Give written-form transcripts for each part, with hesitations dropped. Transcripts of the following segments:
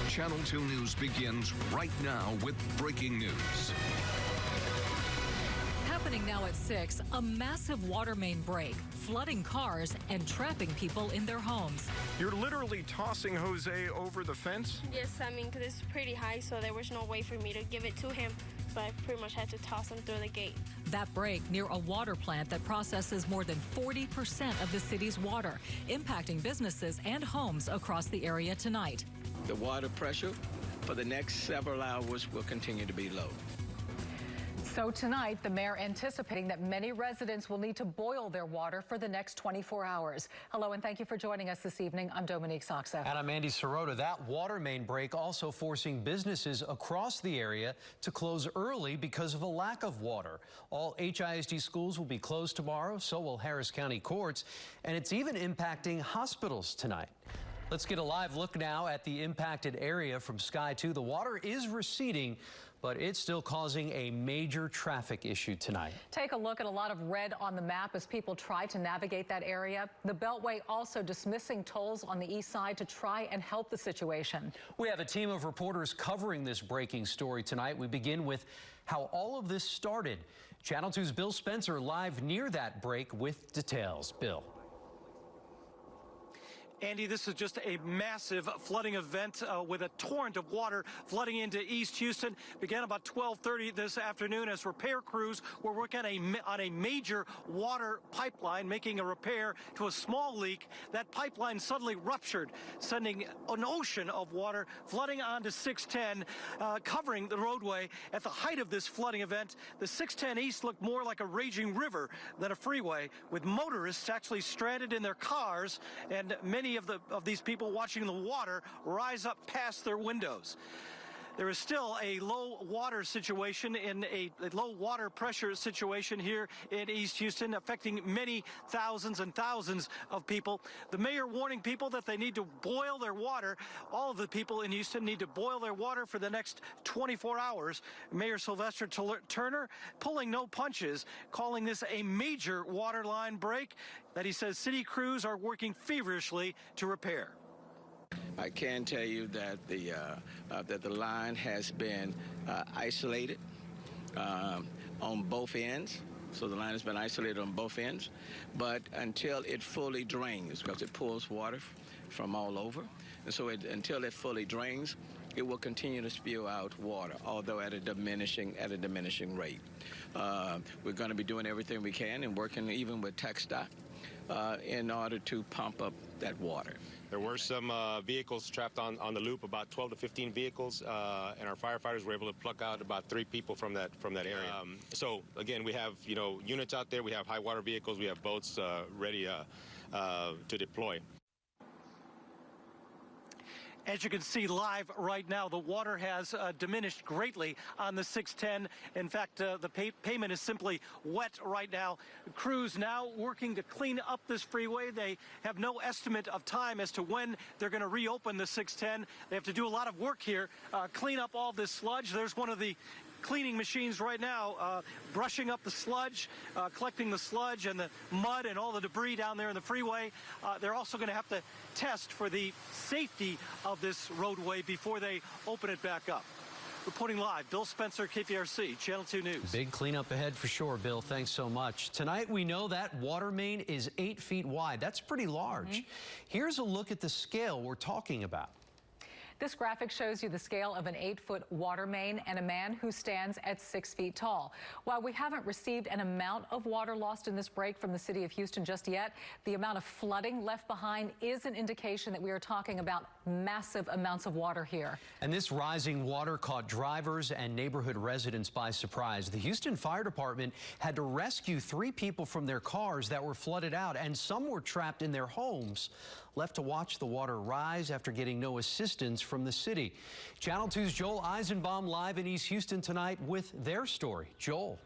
Channel 2 News begins right now with breaking news. Happening now at 6, a massive water main break, flooding cars and trapping people in their homes. You're literally tossing Jose over the fence? Yes, I mean, because it's pretty high, so there was no way for me to give it to him. So I pretty much had to toss him through the gate. That break near a water plant that processes more than 40% of the city's water, impacting businesses and homes across the area tonight. The water pressure for the next several hours will continue to be low. So tonight, the mayor anticipating that many residents will need to boil their water for the next 24 hours. Hello, and thank you for joining us this evening. I'm Dominique Saxa. And I'm Andy Sirota. That water main break also forcing businesses across the area to close early because of a lack of water. All HISD schools will be closed tomorrow, so will Harris County courts, and it's even impacting hospitals tonight. Let's get a live look now at the impacted area from Sky 2. The water is receding, but it's still causing a major traffic issue tonight. Take a look at a lot of red on the map as people try to navigate that area. The Beltway also dismissing tolls on the east side to try and help the situation. We have a team of reporters covering this breaking story tonight. We begin with how all of this started. Channel 2's Bill Spencer live near that break with details. Bill. Andy, this is just a massive flooding event with a torrent of water flooding into East Houston. Began about 12:30 this afternoon as repair crews were working on a major water pipeline, making a repair to a small leak. That pipeline suddenly ruptured, sending an ocean of water flooding onto 610, covering the roadway. At the height of this flooding event, the 610 East looked more like a raging river than a freeway, with motorists actually stranded in their cars and many of these people watching the water rise up past their windows. There is still a low water situation a low water pressure situation here in East Houston, affecting many thousands and thousands of people. The mayor warning people that they need to boil their water. All of the people in Houston need to boil their water for the next 24 hours. Mayor Sylvester Turner pulling no punches, calling this a major water line break that he says city crews are working feverishly to repair. I can tell you that the line has been isolated on both ends. So the line has been isolated on both ends. But until it fully drains, because it pulls water from all over, and so until it fully drains, it will continue to spew out water, although at a diminishing rate. We're going to be doing everything we can and working even with TxDOT in order to pump up that water. There were some vehicles trapped on the loop, about 12 to 15 vehicles, and our firefighters were able to pluck out about 3 people from that area. So again, we have units out there. We have high water vehicles. We have boats ready to deploy. As you can see live right now, the water has diminished greatly on the 610. In fact, the pavement is simply wet right now. Crews now working to clean up this freeway. They have no estimate of time as to when they're going to reopen the 610. They have to do a lot of work here, clean up all this sludge. There's one of the cleaning machines right now, brushing up the sludge, collecting the sludge and the mud and all the debris down there in the freeway. They're also going to have to test for the safety of this roadway before they open it back up. Reporting live, Bill Spencer, KPRC, Channel 2 News. Big cleanup ahead for sure, Bill. Thanks so much. Tonight, we know that water main is 8 feet wide. That's pretty large. Here's a look at the scale we're talking about. This graphic shows you the scale of an 8-foot water main and a man who stands at 6 feet tall. While we haven't received an amount of water lost in this break from the city of Houston just yet, the amount of flooding left behind is an indication that we are talking about massive amounts of water here. And this rising water caught drivers and neighborhood residents by surprise. The Houston Fire Department had to rescue 3 people from their cars that were flooded out, and some were trapped in their homes, left to watch the water rise after getting no assistance from the city. Channel 2's Joel Eisenbaum live in East Houston tonight with their story. Joel.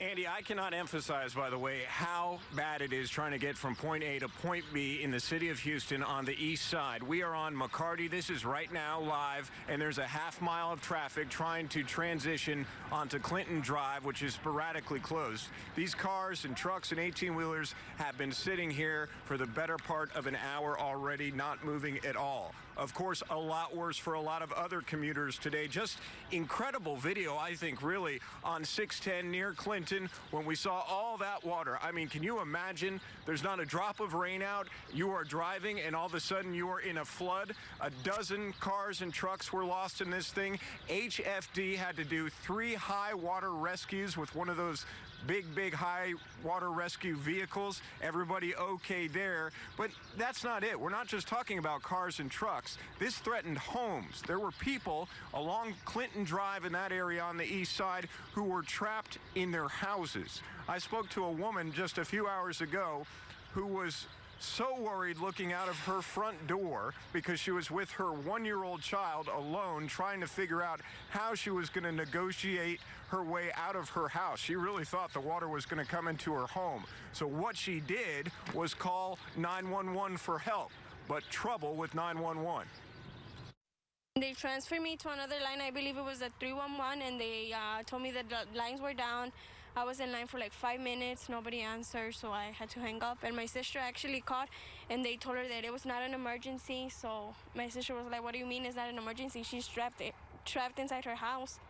Andy, I cannot emphasize, by the way, how bad it is trying to get from point A to point B in the city of Houston on the east side. We are on McCarty. This is right now live, and there's a half mile of traffic trying to transition onto Clinton Drive, which is sporadically closed. These cars and trucks and 18-wheelers have been sitting here for the better part of an hour already, not moving at all. Of course, a lot worse for a lot of other commuters today. Just incredible video, I think, really, on 610 near Clinton when we saw all that water. I mean, can you imagine? There's not a drop of rain out. You are driving, and all of a sudden you are in a flood. A dozen cars and trucks were lost in this thing. HFD had to do 3 high water rescues with one of those big high water rescue vehicles. Everybody okay there, but that's not it. We're not just talking about cars and trucks. This threatened homes. There were people along Clinton Drive in that area on the east side who were trapped in their houses. I spoke to a woman just a few hours ago who was so worried looking out of her front door because she was with her 1-year-old child alone trying to figure out how she was going to negotiate her way out of her house. She really thought the water was going to come into her home. So what she did was call 911 for help, but trouble with 911. They transferred me to another line. I believe it was a 311, and they told me that the lines were down. I was in line for like 5 minutes. Nobody answered, so I had to hang up. And my sister actually called, and they told her that it was not an emergency. So my sister was like, "What do you mean it's not an emergency? She's trapped inside her house."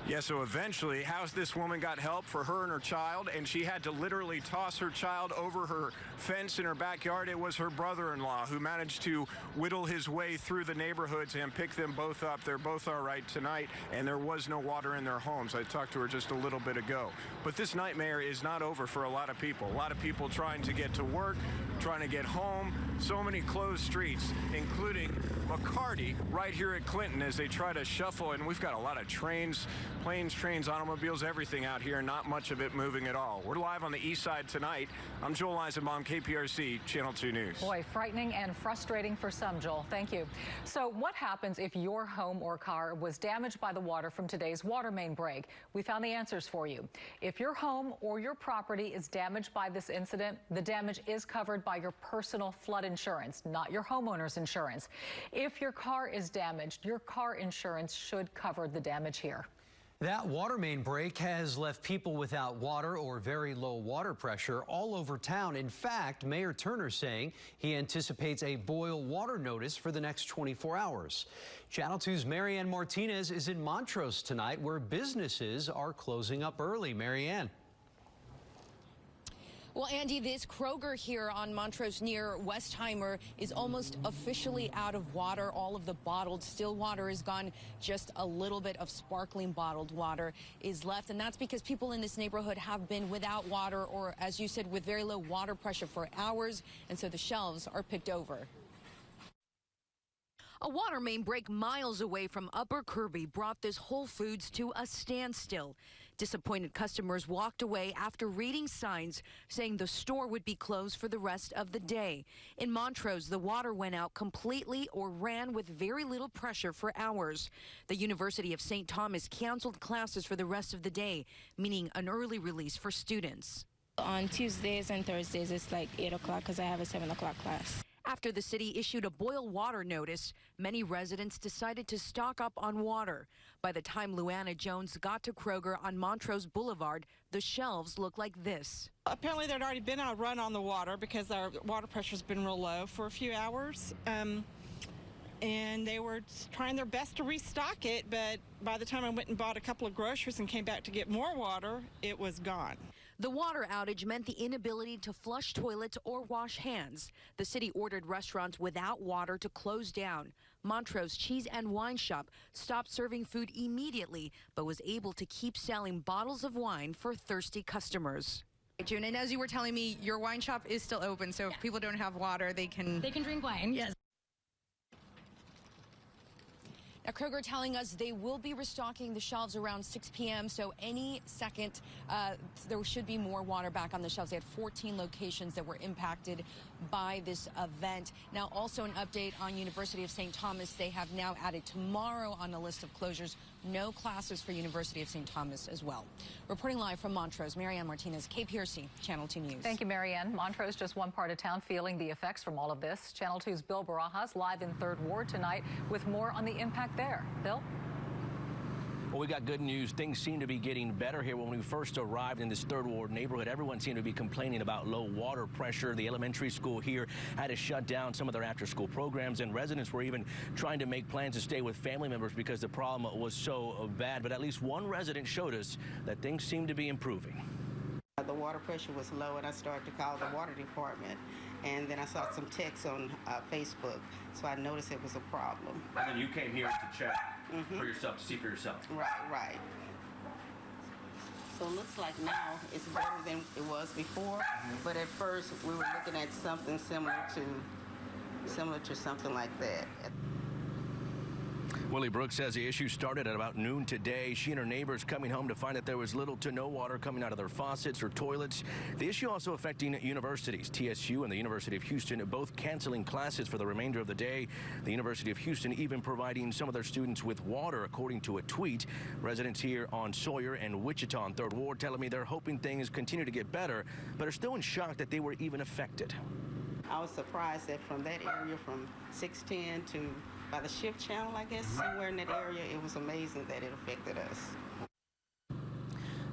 Yeah, so eventually, how's this woman got help for her and her child, and she had to literally toss her child over her fence in her backyard. It was her brother-in-law who managed to whittle his way through the neighborhoods and pick them both up. They're both all right tonight, and there was no water in their homes. I talked to her just a little bit ago. But this nightmare is not over for a lot of people. A lot of people trying to get to work, trying to get home. So many closed streets, including McCarty right here at Clinton as they try to shuffle. And we've got a lot of trains, planes, trains, automobiles, everything out here. Not much of it moving at all. We're live on the east side tonight. I'm Joel Eisenbaum, KPRC, Channel 2 News. Boy, frightening and frustrating for some, Joel. Thank you. So what happens if your home or car was damaged by the water from today's water main break? We found the answers for you. If your home or your property is damaged by this incident, the damage is covered by your personal flood insurance, not your homeowner's insurance. If your car is damaged, your car insurance should cover the damage here. That water main break has left people without water or very low water pressure all over town. In fact, Mayor Turner saying he anticipates a boil water notice for the next 24 hours. Channel 2's Marianne Martinez is in Montrose tonight, where businesses are closing up early. Marianne. Well, Andy, this Kroger here on Montrose near Westheimer is almost officially out of water. All of the bottled still water is gone. Just a little bit of sparkling bottled water is left. And that's because people in this neighborhood have been without water or, as you said, with very low water pressure for hours. And so the shelves are picked over. A water main break miles away from Upper Kirby brought this Whole Foods to a standstill. Disappointed customers walked away after reading signs saying the store would be closed for the rest of the day. In Montrose, the water went out completely or ran with very little pressure for hours. The University of St. Thomas canceled classes for the rest of the day, meaning an early release for students. On Tuesdays and Thursdays, it's like 8 o'clock because I have a 7 o'clock class. After the city issued a boil water notice, many residents decided to stock up on water. By the time Luana Jones got to Kroger on Montrose Boulevard, the shelves looked like this. Apparently there'd already been a run on the water because our water pressure's been real low for a few hours. And they were trying their best to restock it, but by the time I went and bought a couple of groceries and came back to get more water, it was gone. The water outage meant the inability to flush toilets or wash hands. The city ordered restaurants without water to close down. Montrose Cheese and Wine Shop stopped serving food immediately, but was able to keep selling bottles of wine for thirsty customers. June, and as you were telling me, your wine shop is still open, so if people don't have water, they can drink wine. Yes. Now, Kroger telling us they will be restocking the shelves around 6 p.m., so any second there should be more water back on the shelves. They had 14 locations that were impacted by this event. Now, also an update on University of St. Thomas. They have now added tomorrow on the list of closures no classes for University of St. Thomas as well. Reporting live from Montrose, Marianne Martinez, KPRC, Channel 2 News. Thank you, Marianne. Montrose, just one part of town feeling the effects from all of this. Channel 2's Bill Barajas live in 3rd Ward tonight with more on the impact there. Bill? Well, we got good news. Things seem to be getting better here. When we first arrived in this 3rd Ward neighborhood, everyone seemed to be complaining about low water pressure. The elementary school here had to shut down some of their after-school programs, and residents were even trying to make plans to stay with family members because the problem was so bad. But at least one resident showed us that things seem to be improving. The water pressure was low, and I started to call the water department. And then I saw some texts on Facebook, so I noticed it was a problem. And then you came here to check for yourself, to see for yourself. Right. So it looks like now it's better than it was before, but at first we were looking at something similar to something like that. Willie Brooks says the issue started at about noon today. She and her neighbors coming home to find that there was little to no water coming out of their faucets or toilets. The issue also affecting universities. TSU and the University of Houston both canceling classes for the remainder of the day. The University of Houston even providing some of their students with water, according to a tweet. Residents here on Sawyer and Wichita in 3rd Ward telling me they're hoping things continue to get better, but are still in shock that they were even affected. I was surprised that from that area, from 610 to by the shift channel, I guess, somewhere in that area, it was amazing that it affected us.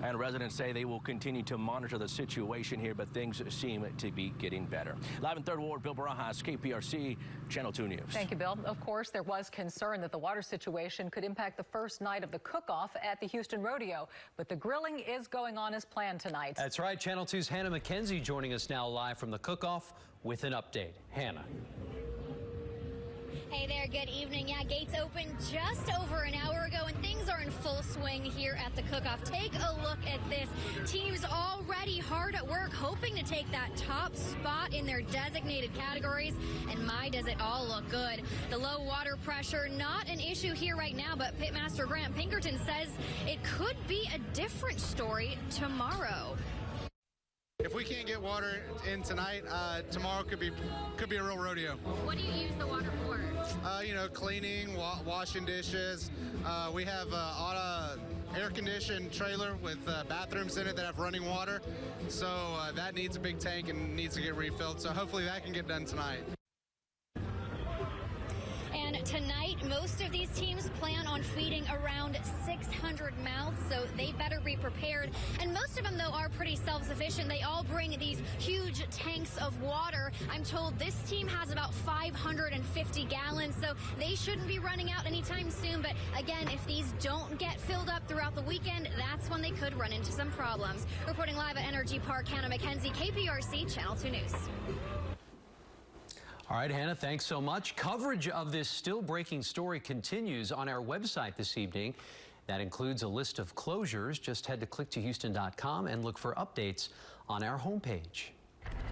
And residents say they will continue to monitor the situation here, but things seem to be getting better. Live in 3rd Ward, Bill Barajas, KPRC, Channel 2 News. Thank you, Bill. Of course, there was concern that the water situation could impact the first night of the cook-off at the Houston Rodeo, but the grilling is going on as planned tonight. That's right. Channel 2's Hannah McKenzie joining us now live from the cook-off with an update. Hannah. Hey there, good evening. Yeah, gates opened just over an hour ago, and things are in full swing here at the cook-off. Take a look at this. Teams already hard at work, hoping to take that top spot in their designated categories, and my, does it all look good. The low water pressure, not an issue here right now, but Pitmaster Grant Pinkerton says it could be a different story tomorrow. If we can't get water in tonight, tomorrow could be a real rodeo. What do you use the water for? Cleaning, washing dishes. We have an air-conditioned trailer with bathrooms in it that have running water. So that needs a big tank and needs to get refilled. So hopefully that can get done tonight. And tonight, most of these teams plan on feeding around 600 mouths, so they better be prepared. And most of them, though, are pretty self-sufficient. They all bring these huge tanks of water. I'm told this team has about 550 gallons, so they shouldn't be running out anytime soon. But again, if these don't get filled up throughout the weekend, that's when they could run into some problems. Reporting live at Energy Park, Hannah McKenzie, KPRC, Channel 2 News. All right, Hannah, thanks so much. Coverage of this still breaking story continues on our website this evening. That includes a list of closures. Just head to click2houston.com and look for updates on our homepage.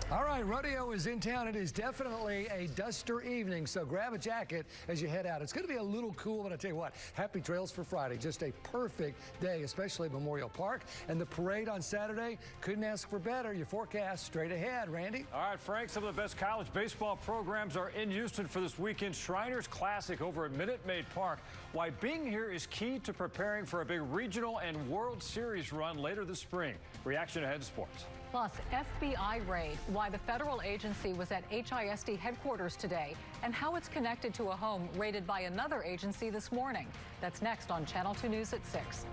All right, rodeo is in town. It is definitely a duster evening, so grab a jacket as you head out. It's going to be a little cool, but I tell you what, happy trails for Friday. Just a perfect day, especially at Memorial Park. And the parade on Saturday, couldn't ask for better. Your forecast straight ahead. Randy? All right, Frank, some of the best college baseball programs are in Houston for this weekend. Shriners Classic over at Minute Maid Park. Why being here is key to preparing for a big regional and World Series run later this spring. Reaction ahead to sports. Plus, FBI raid, why the federal agency was at HISD headquarters today, and how it's connected to a home raided by another agency this morning. That's next on Channel 2 News at 6.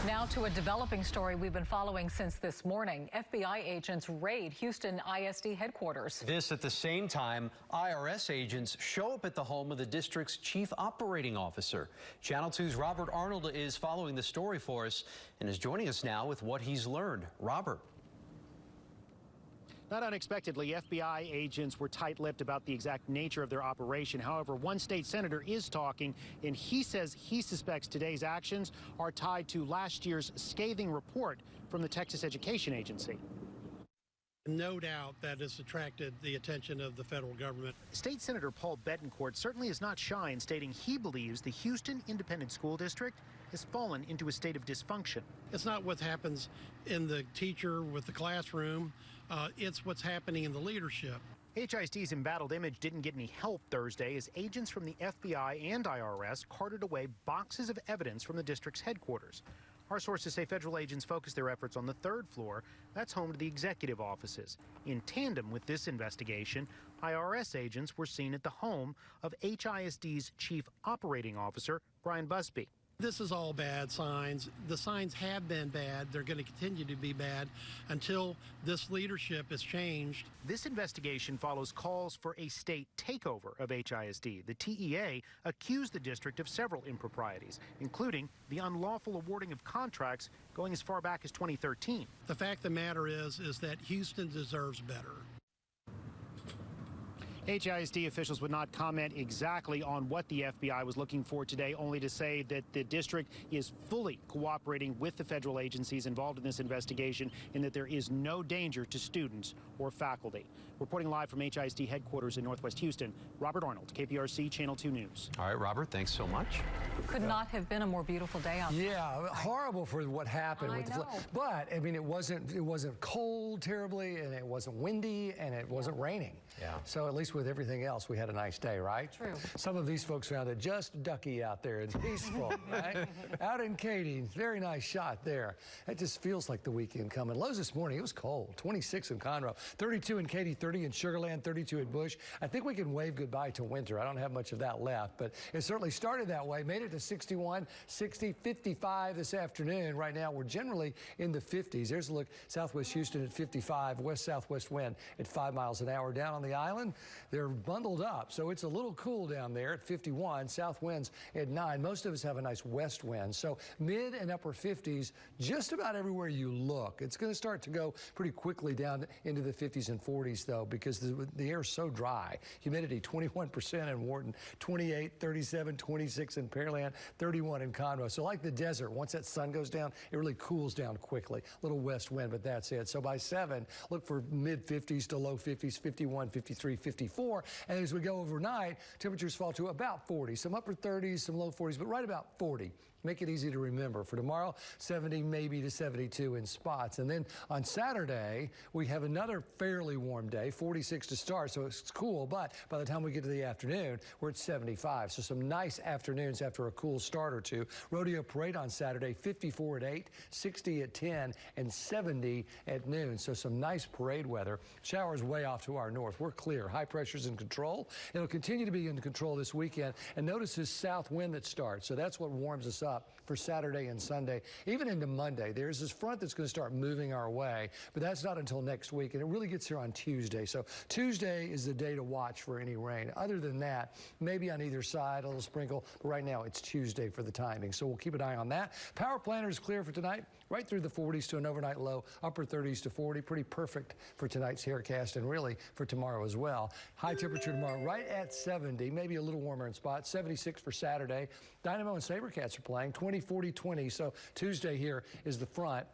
Now to a developing story we've been following since this morning. FBI agents raid Houston ISD headquarters. This at the same time, IRS agents show up at the home of the district's chief operating officer. Channel 2's Robert Arnold is following the story for us and is joining us now with what he's learned. Robert. Not unexpectedly, FBI agents were tight-lipped about the exact nature of their operation. However, one state senator is talking, and he says he suspects today's actions are tied to last year's scathing report from the Texas Education Agency. No doubt that has attracted the attention of the federal government. State Senator Paul Bettencourt certainly is not shy in stating he believes the Houston Independent School District has fallen into a state of dysfunction. It's not what happens in the teacher with the classroom. It's what's happening in the leadership. HISD's embattled image didn't get any help Thursday as agents from the FBI and IRS carted away boxes of evidence from the district's headquarters. Our sources say federal agents focused their efforts on the third floor. That's home to the executive offices. In tandem with this investigation, IRS agents were seen at the home of HISD's chief operating officer, Brian Busby. This is all bad signs. The signs have been bad. They're going to continue to be bad until this leadership is changed. This investigation follows calls for a state takeover of HISD. The TEA accused the district of several improprieties, including the unlawful awarding of contracts going as far back as 2013. The fact of the matter is that Houston deserves better. HISD officials would not comment exactly on what the FBI was looking for today, only to say that the district is fully cooperating with the federal agencies involved in this investigation and that there is no danger to students or faculty. Reporting live from HISD headquarters in Northwest Houston, Robert Arnold, KPRC Channel 2 News. All right, Robert, thanks so much. Could not have been a more beautiful day out there. Yeah, horrible for what happened with the flood. But I mean, it wasn't cold terribly, and it wasn't windy, and it wasn't raining. Yeah. So at least with everything else, we had a nice day, right? True. Some of these folks found it just ducky out there. It's peaceful, right? Out in Katy, very nice shot there. It just feels like the weekend coming. Lows this morning, it was cold. 26 in Conroe, 32 in Katy, 30 in Sugar Land, 32 at Bush. I think we can wave goodbye to winter. I don't have much of that left, but it certainly started that way. Made it to 61, 60, 55 this afternoon. Right now, we're generally in the 50s. There's a look. Southwest Houston at 55, west-southwest wind at 5 miles an hour. Down on the island, they're bundled up, so it's a little cool down there at 51. South winds at 9. Most of us have a nice west wind, so mid and upper 50s just about everywhere you look. It's going to start to go pretty quickly down into the 50s and 40s, though, because the air is so dry. Humidity 21% in Wharton, 28, 37, 26 in Pearland, 31 in Conroe. So like the desert, once that sun goes down, it really cools down quickly. Little west wind, but that's it. So by 7, look for mid 50s to low 50s, 51, 53, 54. And as we go overnight, temperatures fall to about 40. Some upper 30s, some low 40s, but right about 40. Make it easy to remember. For tomorrow, 70 maybe to 72 in spots. And then on Saturday, we have another fairly warm day, 46 to start, so it's cool. But by the time we get to the afternoon, we're at 75. So some nice afternoons after a cool start or two. Rodeo Parade on Saturday, 54 at 8, 60 at 10, and 70 at noon. So some nice parade weather. Showers way off to our north. We're clear. High pressure's in control. It'll continue to be in control this weekend. And notice this south wind that starts. So that's what warms us up for Saturday and Sunday, even into Monday. There's this front that's going to start moving our way, but that's not until next week, and it really gets here on Tuesday. So Tuesday is the day to watch for any rain. Other than that, maybe on either side, a little sprinkle, but right now it's Tuesday for the timing, so we'll keep an eye on that. Power planner is clear for tonight, right through the 40s to an overnight low, upper 30s to 40, pretty perfect for tonight's Haircast and really for tomorrow as well. High temperature tomorrow right at 70, maybe a little warmer in spots, 76 for Saturday. Dynamo and SaberCats are playing 20, 40, 20. So Tuesday here is the front.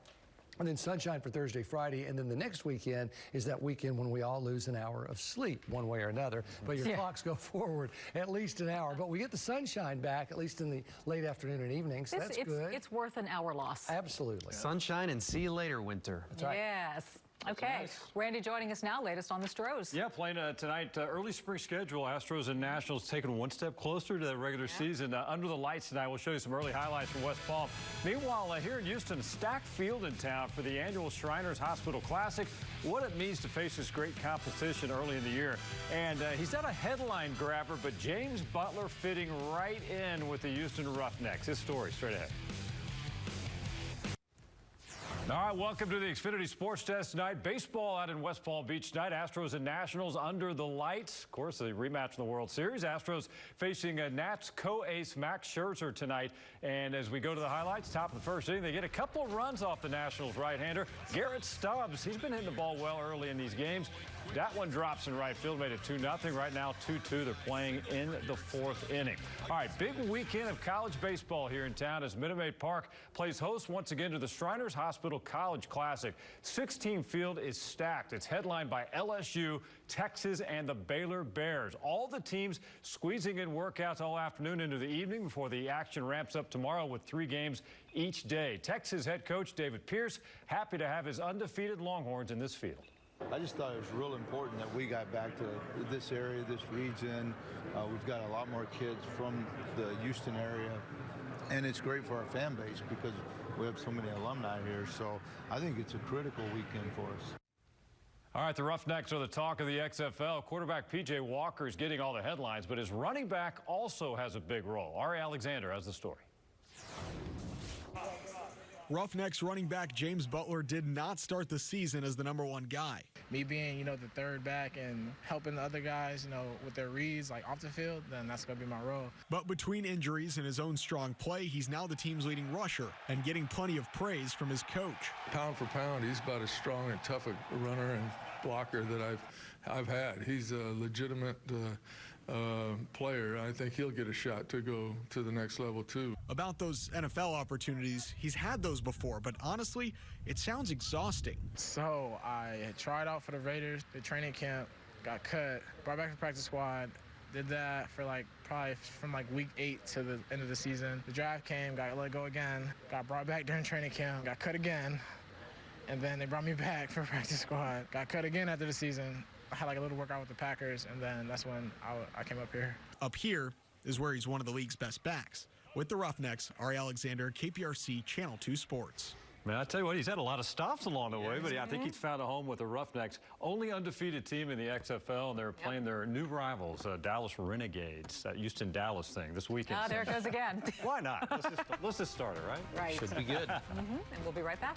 And then sunshine for Thursday, Friday, and then the next weekend is that weekend when we all lose an hour of sleep one way or another. But your clocks go forward at least an hour. But we get the sunshine back, at least in the late afternoon and evenings. So that's good. It's worth an hour loss. Absolutely. Sunshine and see you later, winter. That's right. Yes. Okay, nice. Randy joining us now, latest on the Stros. Yeah, playing tonight, early spring schedule. Astros and Nationals taking one step closer to the regular season. Under the lights tonight, we'll show you some early highlights from West Palm. Meanwhile, here in Houston, stacked field in town for the annual Shriners Hospital Classic. What it means to face this great competition early in the year. And he's not a headline grabber, but James Butler fitting right in with the Houston Roughnecks. His story straight ahead. All right, welcome to the Xfinity Sports Desk tonight. Baseball out in West Palm Beach tonight. Astros and Nationals under the lights. Of course, the rematch in the World Series. Astros facing Nats co-ace Max Scherzer tonight. And as we go to the highlights, top of the first inning, they get a couple of runs off the Nationals right-hander. Garrett Stubbs, he's been hitting the ball well early in these games. That one drops in right field, made it 2-0. Right now, 2-2. They're playing in the fourth inning. All right, big weekend of college baseball here in town as Minute Maid Park plays host once again to the Shriners Hospital College Classic. 6-team field is stacked. It's headlined by LSU, Texas, and the Baylor Bears. All the teams squeezing in workouts all afternoon into the evening before the action ramps up tomorrow with 3 games each day. Texas head coach David Pierce happy to have his undefeated Longhorns in this field. I just thought it was real important that we got back to this area, this region. We've got a lot more kids from the Houston area, and it's great for our fan base because we have so many alumni here. So I think it's a critical weekend for us. All right, the Roughnecks are the talk of the XFL. Quarterback P.J. Walker is getting all the headlines, but his running back also has a big role. Ari Alexander has the story. Roughnecks running back James Butler did not start the season as the #1 guy. Me being, the third back and helping the other guys, with their reads, like off the field, then that's going to be my role. But between injuries and his own strong play, he's now the team's leading rusher and getting plenty of praise from his coach. Pound for pound, he's about as strong and tough a runner and blocker that I've had. He's a legitimate player. I think he'll get a shot to go to the next level too. About those NFL opportunities, he's had those before, but honestly, it sounds exhausting. So I had tried out for the Raiders, the training camp, got cut, brought back to the practice squad, did that for probably from week 8 to the end of the season. The draft came, got let go again, got brought back during training camp, got cut again, and then they brought me back for practice squad, got cut again after the season. I had a little workout with the Packers, and then that's when I came up here. Up here is where he's one of the league's best backs. With the Roughnecks, Ari Alexander, KPRC Channel 2 Sports. Man, I tell you what, he's had a lot of stops along the way, but I think he's found a home with the Roughnecks. Only undefeated team in the XFL, and they're playing their new rivals, Dallas Renegades, that Houston-Dallas thing this weekend. There it goes again. Why not? Let's just start it, right? Right. Should be good. And we'll be right back.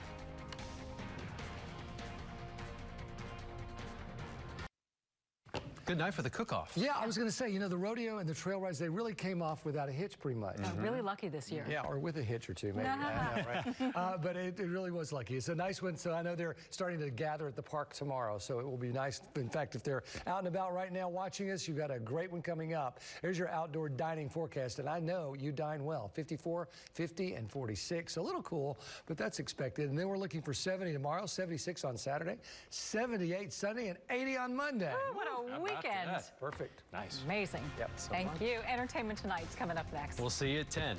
Good night for the cook-off. Yeah, I was going to say, the rodeo and the trail rides, they really came off without a hitch pretty much. Really lucky this year. Yeah, or with a hitch or two, maybe. I know, right? But it really was lucky. It's a nice one. So I know they're starting to gather at the park tomorrow, so it will be nice. In fact, if they're out and about right now watching us, you've got a great one coming up. Here's your outdoor dining forecast, and I know you dine well. 54, 50, and 46. A little cool, but that's expected. And then we're looking for 70 tomorrow, 76 on Saturday, 78 Sunday, and 80 on Monday. Oh, what a weekend. Perfect. Nice. Amazing. Yep. Thank you. Entertainment Tonight's coming up next. We'll see you at 10.